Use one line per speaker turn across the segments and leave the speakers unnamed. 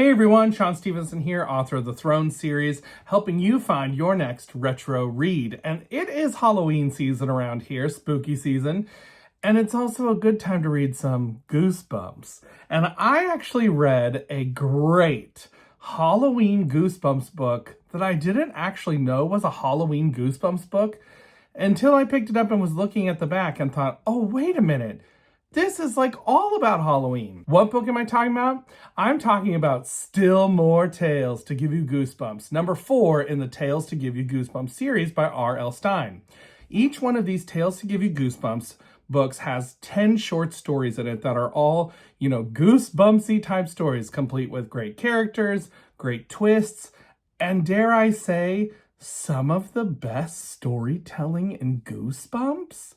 Hey everyone, Shaun Stevenson here, author of the Throne series, helping you find your next retro read. And it is Halloween season around here, spooky season, and it's also a good time to read some Goosebumps. And I actually read a great Halloween Goosebumps book that I didn't actually know was a Halloween Goosebumps book until I picked it up and was looking at the back and thought, oh, wait a minute. This is like all about Halloween. What book am I talking about? I'm talking about Still More Tales to Give You Goosebumps, number 4 in the Tales to Give You Goosebumps series by R.L. Stine. Each one of these Tales to Give You Goosebumps books has 10 short stories in it that are all, goosebumpsy type stories, complete with great characters, great twists, and dare I say, some of the best storytelling in Goosebumps?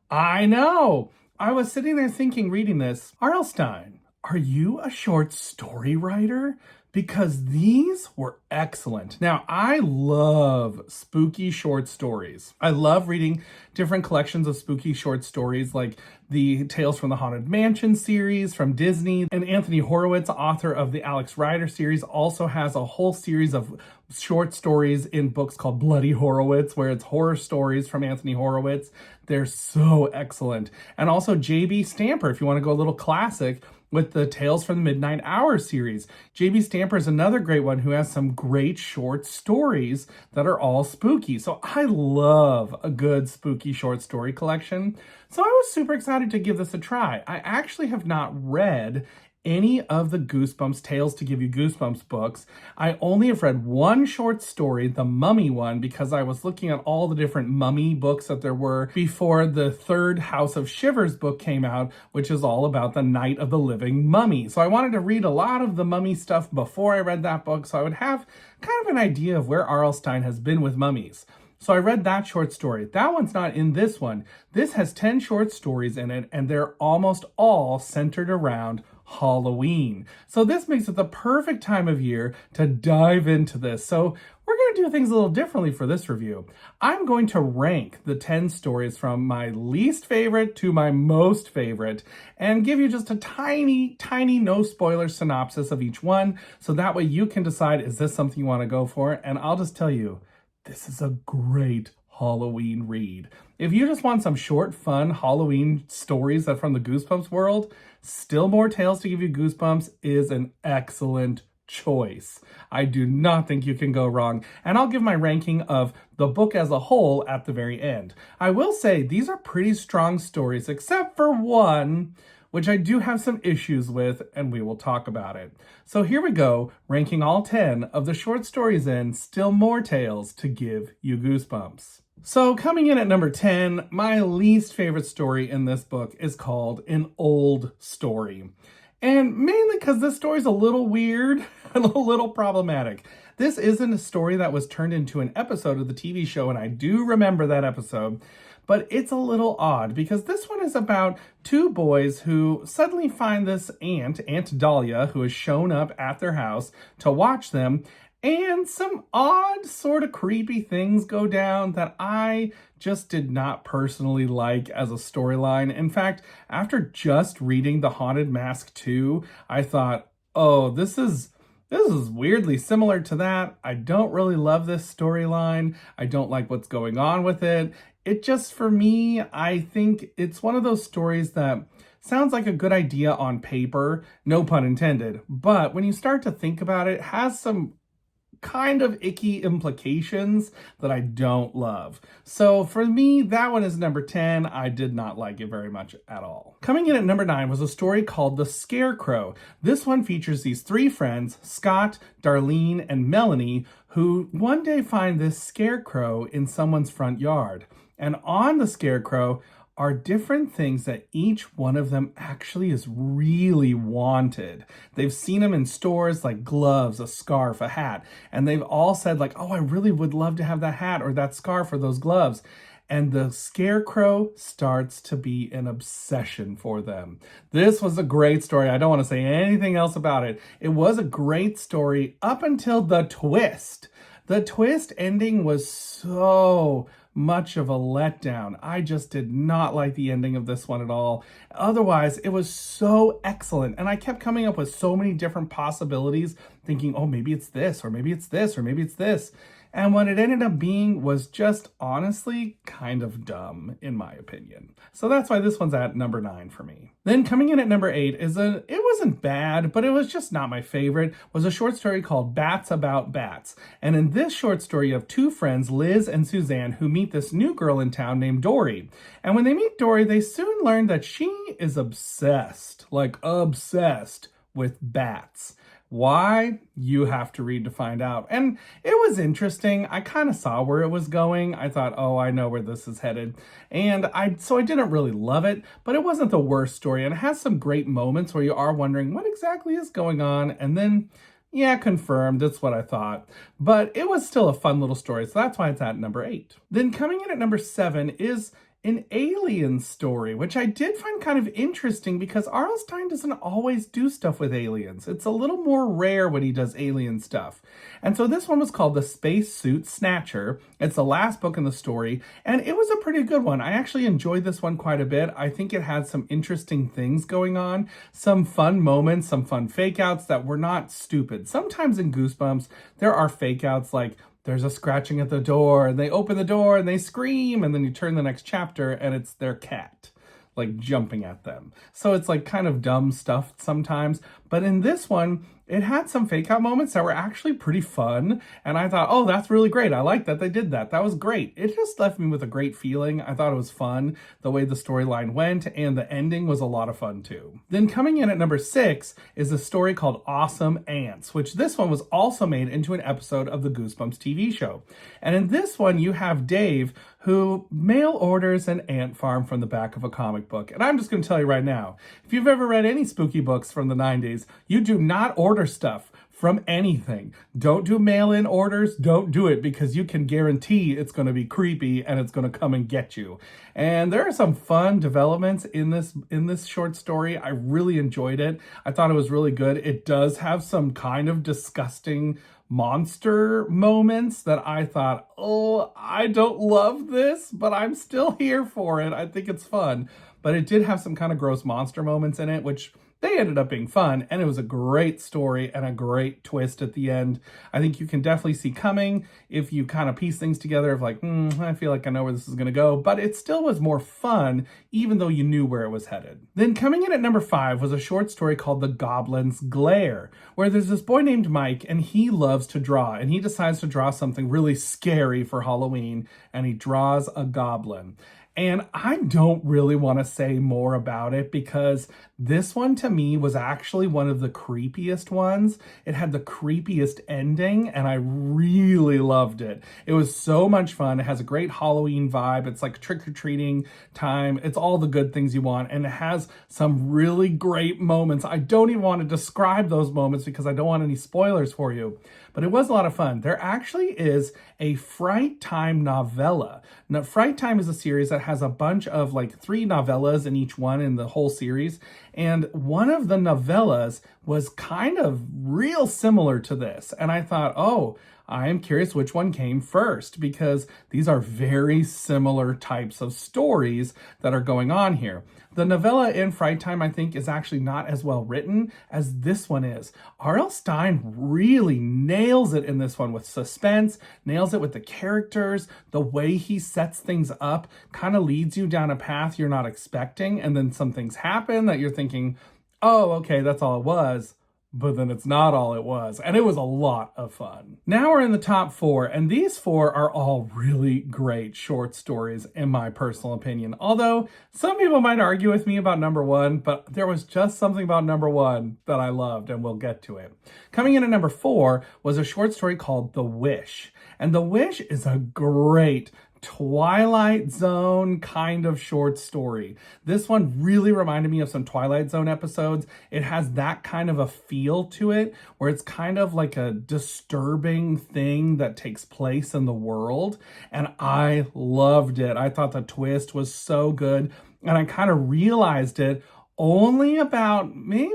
I know! I was sitting there thinking, reading this, R.L. Stine, are you a short story writer? Because these were excellent. Now, I love spooky short stories. I love reading different collections of spooky short stories like the Tales from the Haunted Mansion series from Disney. And Anthony Horowitz, author of the Alex Rider series, also has a whole series of short stories in books called Bloody Horowitz, where it's horror stories from Anthony Horowitz. They're so excellent. And also J.B. Stamper, if you want to go a little classic, with the Tales from the Midnight Hour series. J.B. Stamper is another great one who has some great short stories that are all spooky. So I love a good spooky short story collection. So I was super excited to give this a try. I actually have not read any of the Goosebumps Tales to Give You Goosebumps books. I only have read one short story, the Mummy one, because I was looking at all the different Mummy books that there were before the third House of Shivers book came out, which is all about the Night of the Living Mummy. So I wanted to read a lot of the Mummy stuff before I read that book, so I would have kind of an idea of where R.L. Stine has been with mummies. So I read that short story. That one's not in this one. This has 10 short stories in it, and they're almost all centered around Halloween. So this makes it the perfect time of year to dive into this. So we're going to do things a little differently for this review. I'm going to rank the 10 stories from my least favorite to my most favorite and give you just a tiny, no spoiler synopsis of each one. So that way you can decide, is this something you want to go for? And I'll just tell you, this is a great Halloween read. If you just want some short, fun Halloween stories that from the Goosebumps world, Still More Tales to Give You Goosebumps is an excellent choice. I do not think you can go wrong. And I'll give my ranking of the book as a whole at the very end. I will say these are pretty strong stories, except for one, which I do have some issues with, and we will talk about it. So here we go, ranking all 10 of the short stories in Still More Tales to Give You Goosebumps. So coming in at number 10, my least favorite story in this book is called An Old Story. And mainly because this story's a little weird and a little problematic. This isn't a story that was turned into an episode of the TV show, and I do remember that episode. But it's a little odd because this one is about two boys who suddenly find this Aunt Dahlia, who has shown up at their house to watch them, and some odd sort of creepy things go down that I just did not personally like as a storyline. In fact, after just reading The Haunted Mask 2, I thought, oh, this is weirdly similar to that. I don't really love this storyline. I don't like what's going on with it. It just, for me, I think it's one of those stories that sounds like a good idea on paper, no pun intended, but when you start to think about it, it has some kind of icky implications that I don't love. So for me, that one is number 10. I did not like it very much at all. Coming in at number 9 was a story called The Scarecrow. This one features these 3 friends, Scott, Darlene, and Melanie, who one day find this scarecrow in someone's front yard. And on the scarecrow are different things that each one of them actually is really wanted. They've seen them in stores like gloves, a scarf, a hat, and they've all said like, oh, I really would love to have that hat or that scarf or those gloves. And the scarecrow starts to be an obsession for them. This was a great story. I don't want to say anything else about it. It was a great story up until the twist. The twist ending was so much of a letdown. I just did not like the ending of this one at all. Otherwise, it was so excellent. And I kept coming up with so many different possibilities, thinking, oh, maybe it's this, or maybe it's this, or maybe it's this. And what it ended up being was just honestly kind of dumb, in my opinion. So that's why this one's at number 9 for me. Then coming in at number 8 it wasn't bad, but it was just not my favorite, was a short story called Bats About Bats. And in this short story, you have two friends, Liz and Suzanne, who meet this new girl in town named Dory. And when they meet Dory, they soon learn that she is obsessed, like obsessed with bats. Why? You have to read to find out. And it was interesting. I kind of saw where it was going. I thought, oh, I know where this is headed. And I didn't really love it, but it wasn't the worst story. And it has some great moments where you are wondering what exactly is going on. And then, yeah, confirmed. That's what I thought. But it was still a fun little story. So that's why it's at number 8. Then coming in at number 7 is an alien story, which I did find kind of interesting because R.L. Stine doesn't always do stuff with aliens. It's a little more rare when he does alien stuff. And so this one was called The Spacesuit Snatcher. It's the last book in the story, and it was a pretty good one. I actually enjoyed this one quite a bit. I think it had some interesting things going on, some fun moments, some fun fake outs that were not stupid. Sometimes in Goosebumps, there are fake outs like, there's a scratching at the door, and they open the door, and they scream, and then you turn the next chapter, and it's their cat, like, jumping at them. So it's, like, kind of dumb stuff sometimes. But in this one, it had some fake out moments that were actually pretty fun. And I thought, oh, that's really great. I like that they did that. That was great. It just left me with a great feeling. I thought it was fun, the way the storyline went, and the ending was a lot of fun too. Then coming in at number 6 is a story called Awesome Ants, which this one was also made into an episode of the Goosebumps TV show. And in this one, you have Dave, who mail orders an ant farm from the back of a comic book. And I'm just going to tell you right now, if you've ever read any spooky books from the 90s, you do not order stuff from anything. Don't do mail-in orders. Don't do it, because you can guarantee it's going to be creepy and it's going to come and get you. And there are some fun developments in this short story. I really enjoyed it. I thought it was really good. It does have some kind of disgusting monster moments that I thought, oh, I don't love this, but I'm still here for it. I think it's fun. But it did have some kind of gross monster moments in it, which they ended up being fun, and it was a great story and a great twist at the end. I think you can definitely see coming if you kind of piece things together of like, I feel like I know where this is going to go, but it still was more fun, even though you knew where it was headed. Then coming in at number 5 was a short story called The Goblin's Glare, where there's this boy named Mike, and he loves to draw, and he decides to draw something really scary for Halloween, and he draws a goblin. And I don't really want to say more about it because this one to me was actually one of the creepiest ones. It had the creepiest ending and I really loved it. It was so much fun. It has a great Halloween vibe. It's like trick-or-treating time. It's all the good things you want, and it has some really great moments. I don't even want to describe those moments because I don't want any spoilers for you, but it was a lot of fun. There actually is a Fright Time novella. Now, Fright Time is a series that has a bunch of like 3 novellas in each one in the whole series. And one of the novellas was kind of real similar to this. And I thought, oh, I am curious which one came first, because these are very similar types of stories that are going on here. The novella in Fright Time, I think, is actually not as well written as this one is. R.L. Stine really nails it in this one with suspense, nails it with the characters, the way he sets things up, kind of leads you down a path you're not expecting, and then some things happen that you're thinking, oh, okay, that's all it was. But then it's not all it was, and it was a lot of fun. Now we're in the top 4, and these 4 are all really great short stories in my personal opinion. Although some people might argue with me about number 1, but there was just something about number 1 that I loved, and we'll get to it. Coming in at number 4 was a short story called The Wish, and The Wish is a great Twilight Zone kind of short story. This one really reminded me of some Twilight Zone episodes. It has that kind of a feel to it, where it's kind of like a disturbing thing that takes place in the world. And I loved it. I thought the twist was so good. And I kind of realized it only about maybe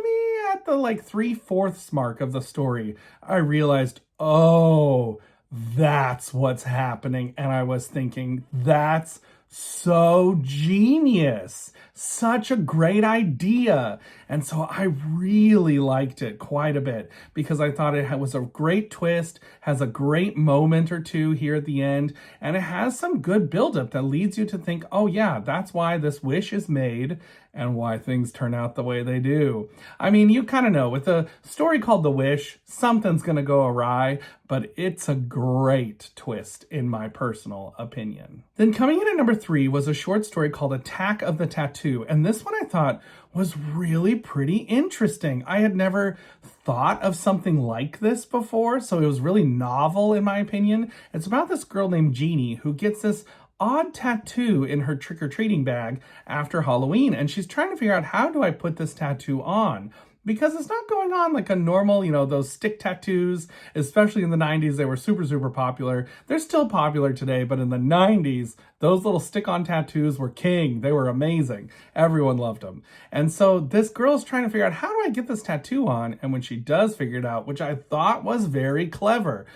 at the like 3/4 mark of the story. I realized, oh, that's what's happening. And I was thinking, that's so genius. Such a great idea. And so I really liked it quite a bit because I thought it was a great twist, has a great moment or two here at the end, and it has some good buildup that leads you to think, oh yeah, that's why this wish is made and why things turn out the way they do. I mean, you kind of know with a story called The Wish, something's going to go awry, but it's a great twist in my personal opinion. Then coming in at number 3 was a short story called Attack of the Tattoo. And this one I thought was really pretty interesting. I had never thought of something like this before, so it was really novel in my opinion. It's about this girl named Jeannie who gets this odd tattoo in her trick-or-treating bag after Halloween, and she's trying to figure out, how do I put this tattoo on? Because it's not going on like a normal, those stick tattoos, especially in the 90s, they were super, super popular. They're still popular today, but in the 90s, those little stick-on tattoos were king. They were amazing. Everyone loved them. And so this girl's trying to figure out, how do I get this tattoo on? And when she does figure it out, which I thought was very clever,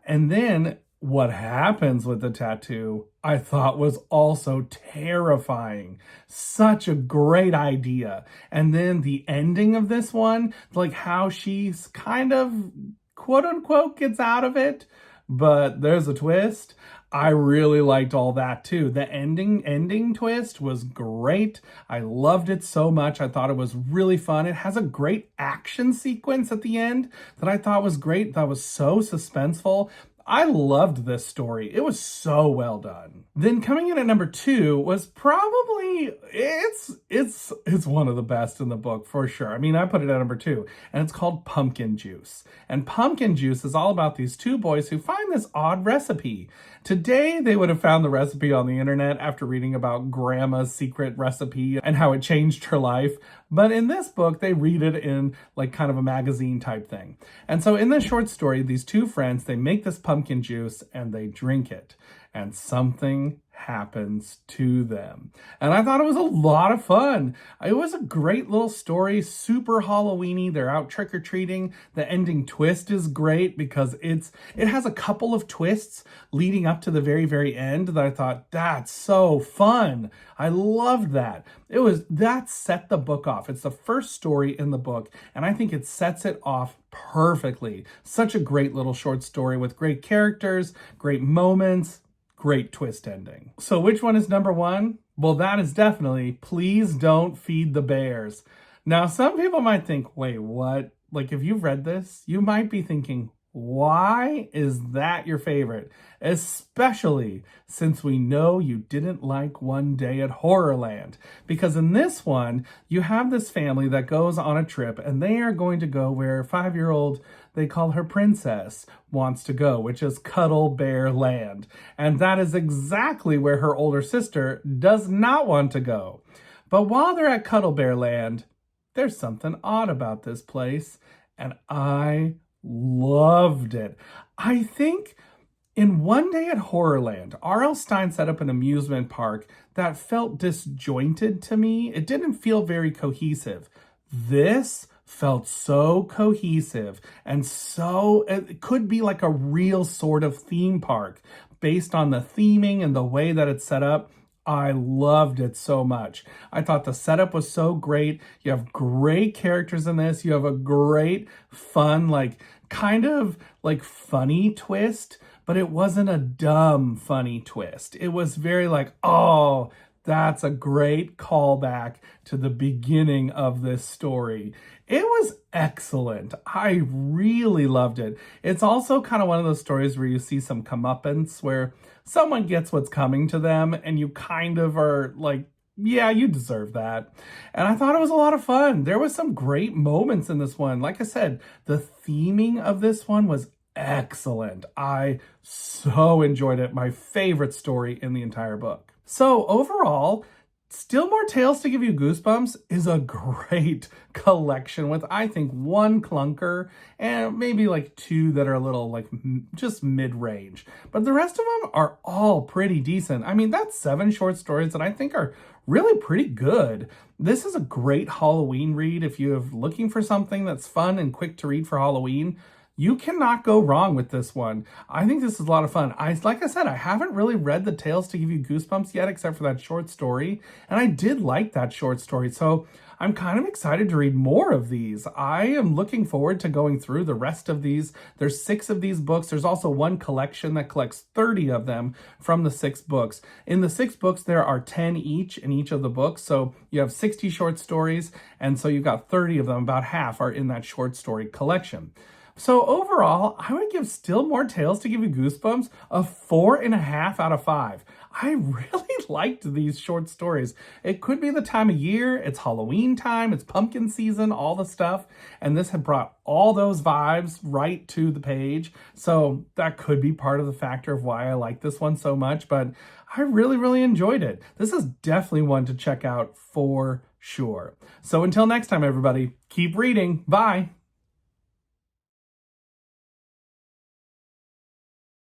and then what happens with the tattoo, I thought was also terrifying. Such a great idea. And then the ending of this one, like how she's kind of quote unquote gets out of it, but there's a twist. I really liked all that too. The ending twist was great. I loved it so much. I thought it was really fun. It has a great action sequence at the end that I thought was great. That was so suspenseful. I loved this story. It was so well done. Then coming in at number 2 was probably, it's one of the best in the book for sure. I mean, I put it at number 2, and it's called Pumpkin Juice. And Pumpkin Juice is all about these 2 boys who find this odd recipe. Today, they would have found the recipe on the internet after reading about Grandma's secret recipe and how it changed her life. But in this book, they read it in like kind of a magazine type thing. And so in this short story, these 2 friends, they make this pumpkin juice and they drink it. And something happens to them. And I thought it was a lot of fun. It was a great little story, super Halloween-y. They're out trick-or-treating. The ending twist is great because it has a couple of twists leading up to the very, very end that I thought, that's so fun. I loved that. That set the book off. It's the first story in the book, and I think it sets it off perfectly. Such a great little short story with great characters, great moments, great twist ending. So which one is number 1? Well, that is definitely Please Don't Feed the Bears. Now, some people might think, wait, what? Like, if you've read this, you might be thinking, why is that your favorite? Especially since we know you didn't like One Day at Horrorland. Because in this one, you have this family that goes on a trip and they are going to go where 5-year-old, they call her Princess, wants to go, which is Cuddle Bear Land. And that is exactly where her older sister does not want to go. But while they're at Cuddle Bear Land, there's something odd about this place. And I loved it. I think in One Day at Horrorland, R.L. Stine set up an amusement park that felt disjointed to me. It didn't feel very cohesive. This felt so cohesive and so it could be like a real sort of theme park based on the theming and the way that it's set up. I loved it so much. I thought the setup was so great. You have great characters in this. You have a great fun, kind of funny twist, but it wasn't a dumb funny twist. It was very oh, that's a great callback to the beginning of this story. It was excellent. I really loved it. It's also kind of one of those stories where you see some comeuppance where someone gets what's coming to them and you kind of are like, yeah, you deserve that. And I thought it was a lot of fun. There was some great moments in this one. Like I said, the theming of this one was excellent. I so enjoyed it. My favorite story in the entire book. So overall, Still More Tales to Give You Goosebumps is a great collection with, I think, 1 clunker and maybe 2 that are a little just mid-range. But the rest of them are all pretty decent. I mean, that's 7 short stories that I think are really pretty good. This is a great Halloween read. If you're looking for something that's fun and quick to read for Halloween, You cannot go wrong with this one. I think this is a lot of fun. Like I said, I haven't really read the Tales to Give You Goosebumps yet, except for that short story, and I did like that short story, so I'm kind of excited to read more of these. I am looking forward to going through the rest of these. There's 6 of these books. There's also one collection that collects 30 of them from the 6 books. In the 6 books, there are 10 each in each of the books, so you have 60 short stories, and so you've got 30 of them. About half are in that short story collection. So overall, I would give Still More Tales to Give You Goosebumps a 4.5 out of 5. I really liked these short stories. It could be the time of year, it's Halloween time, it's pumpkin season, all the stuff, and this had brought all those vibes right to the page. So that could be part of the factor of why I like this one so much, but I really, really enjoyed it. This is definitely one to check out for sure. So until next time, everybody, keep reading. Bye.